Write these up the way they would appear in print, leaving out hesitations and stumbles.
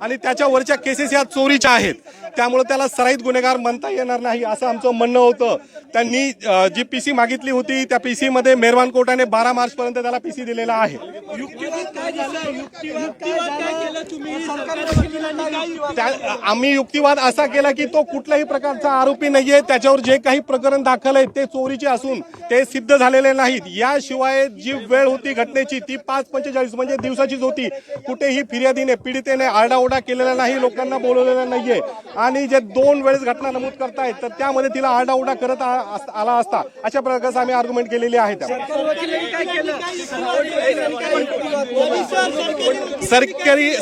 आणि त्याच्यावरच्या केसेस या चोरीच्या आहेत, त्यामुळे त्याला सराईत गुन्हेगार म्हणता येणार नाही असं आमचं म्हणणं होतं. त्यांनी जी पीसी मागितली होती त्या पीसी मध्ये मेहरबान कोर्टाने 12 मार्च पर्यंत त्याला पीसी दिलेला आहे. आम्ही युक्तिवाद असा केला की तो कुठल्याही प्रकारचा आरोपी नाहीये, त्याच्यावर जे काही प्रकरण दाखल आहे ते चोरीचे असून ते सिद्ध झालेले नाहीत. याशिवाय जी वेळ होती घटनेची ती 5:45 म्हणजे दिवसाचीच होती. कुठेही फिर्यादीने पीडितेने आरडाओरडा केलेला नाही, लोकांना बोलवलेलं नाहीये. आणि जे 2 वेळेस घटना नमूद करतायत तर त्यामध्ये तिला आरडाओरडा करत आला असता अशा प्रकारचे आम्ही आर्ग्युमेंट केलेली आहे.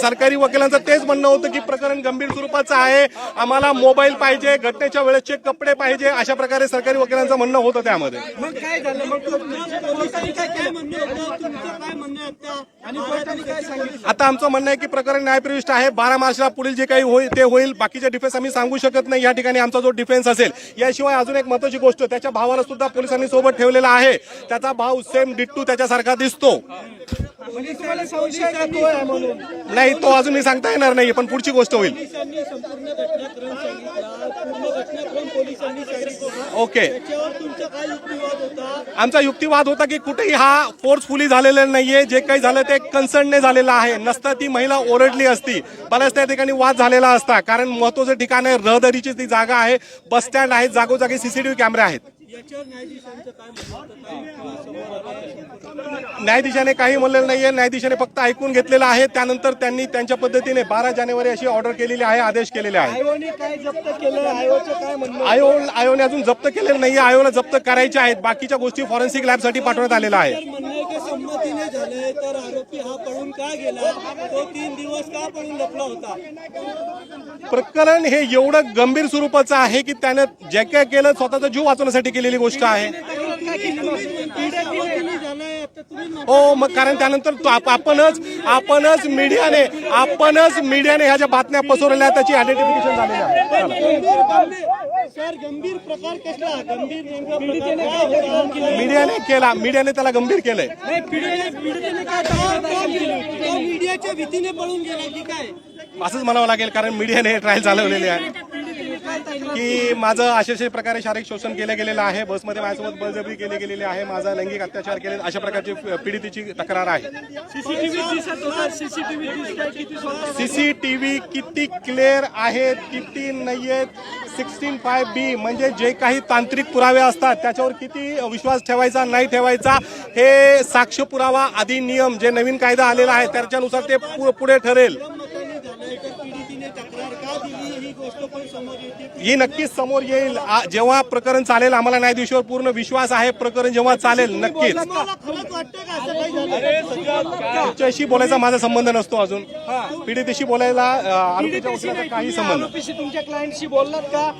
सरकारी वकिलांचं तेच म्हणणं होतं की प्रकरण गंभीर स्वरूपाचं आहे, आम्हाला मोबाईल पाहिजे, घटनेच्या वेळेसचे कपडे पाहिजे, अशा प्रकारे सरकारी वकिलांचं म्हणणं होतं. त्यामध्ये आता आमचं म्हणणं आहे की प्रकरण न्यायप्रविष्ट आहे. 12 मार्चला पुढील जे काही होईल ते होईल. बाकीचे डिफेन्स आम्ही सांगू शकत नाही या ठिकाणी आमचा जो डिफेन्स असेल. याशिवाय अजून एक महत्त्वाची गोष्ट, त्याच्या भावाला सुद्धा पोलिसांनी सोबत ठेवलेला आहे. त्याचा भाव सेम डिट्टू त्याच्यासारखा दिसतो. नाही, तो अजून मी सांगता येणार नाही, पण पुढची गोष्ट होईल. ओके, आमचा युक्तिवाद होता की कुठेही हा फोर्सफुली झालेला नाहीये, जे काही झालं ते कन्सर्नने झालेलं आहे. नसता ती महिला ओरडली असती, बऱ्याच त्या ठिकाणी वाद झालेला असता. कारण महत्वाचं ठिकाण आहे, रहदारीची ती जागा आहे, बस स्टँड आहे, जागोजागी सीसीटीव्ही कॅमेरे आहेत. न्यायाधीशाने काही म्हणलेलं नाहीये, न्यायाधीशाने फक्त ऐकून घेतलेलं आहे. त्यानंतर त्यांनी त्यांच्या पद्धतीने 12 जानेवारी अशी ऑर्डर केलेली आहे, आदेश केलेले आहे. आयोने अजून जप्त केलेलं नाहीये, आयोला जप्त करायचे आहेत. बाकीच्या गोष्टी फॉरेन्सिक लॅबसाठी पाठवण्यात आलेल्या आहे. प्रकरण हे एवढं गंभीर स्वरूपाचं आहे की त्याने जे काय केलं स्वतःचा जीव वाचवण्यासाठी केलेली गोष्ट आहे. हो, मग कारण त्यानंतर आपणच मीडियाने ह्या ज्या बातम्या पसरवल्या त्याची आयडेंटिफिकेशन झालेलं आहे. मीडियाने त्याला गंभीर केलंय. मीडियाच्या भीतीने पळून गेला की काय असंच म्हणावं लागेल, कारण मीडियाने ट्रायल चालवलेले आहे की माझं अशा प्रकारे शारीरिक शोषण केलं गेलेलं आहे, बसमध्ये माझ्यासोबत बळजबरी केली गेलेली आहे, माझा लैंगिक अत्याचार केले, अशा प्रकारची पीडितेची तक्रार आहे. सीसीटीव्ही किती क्लिअर आहेत किती नाहीयेत, 16(5)B म्हणजे जे काही तांत्रिक पुरावे असतात त्याच्यावर किती विश्वास ठेवायचा नाही ठेवायचा हे साक्ष पुरावा अधिनियम जे नवीन कायदा आलेला आहे त्याच्यानुसार ते पुढे ठरेल. ही नक्कीच समोर येईल जेव्हा प्रकरण चालेल. आम्हाला न्यायाधीशावर पूर्ण विश्वास आहे. प्रकरण जेव्हा चालेल नक्कीच. तुमच्याशी बोलायचा माझा संबंध नसतो, अजून पीडितेशी बोलायला आरोपीच्या वकिलाचा काही संबंध. तुमच्या क्लायंटशी बोललात का?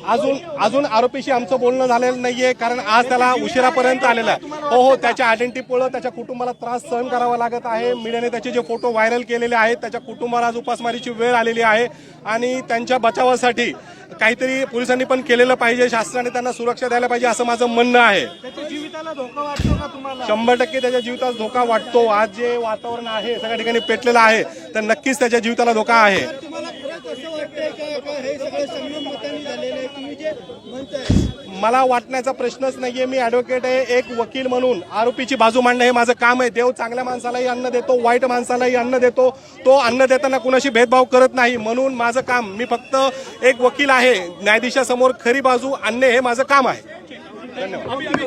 अजून आरोपीशी आमचं बोलणं झालेलं नाहीये, कारण आज त्याला उशिरापर्यंत आलेला आहे. हो, त्याच्या आयडेंटिटीमुळे त्याच्या कुटुंबाला त्रास सहन करावा लागत आहे. मीडियाने त्याचे जे फोटो व्हायरल केलेले आहेत त्याच्या कुटुंबाला आज उपासमारीची वेळ आलेली आहे आणि त्यांच्या बचावासाठी काहीतरी पोलिसांनी पण केलेलं पाहिजे, शासनाने त्यांना सुरक्षा द्यायला पाहिजे असं माझं म्हणणं आहे. त्याच्या जीविताला धोका वाटतो का तुम्हाला? 100% त्याच्या जीविताला धोका वाटतो. आज जे वातावरण आहे सगळ्या ठिकाणी पेटलेलं आहे तर नक्कीच त्याच्या जीविताला धोका आहे. तुम्हाला खरंच असं वाटतंय का हे सगळं संयमताने झालेलं आहे तुम्ही जे म्हणताय? मला वाटण्याचा प्रश्नच नाहीये. मी ॲडव्होकेट आहे, एक वकील म्हणून आरोपीची बाजू मांडणं हे माझं काम आहे. देव चांगल्या माणसालाही अन्न देतो, वाईट माणसालाही अन्न देतो. तो अन्न देताना कुणाशी भेदभाव करत नाही, म्हणून माझं काम, मी फक्त एक वकील आहे, न्यायाधीशासमोर खरी बाजू आणणे हे माझं काम आहे. धन्यवाद.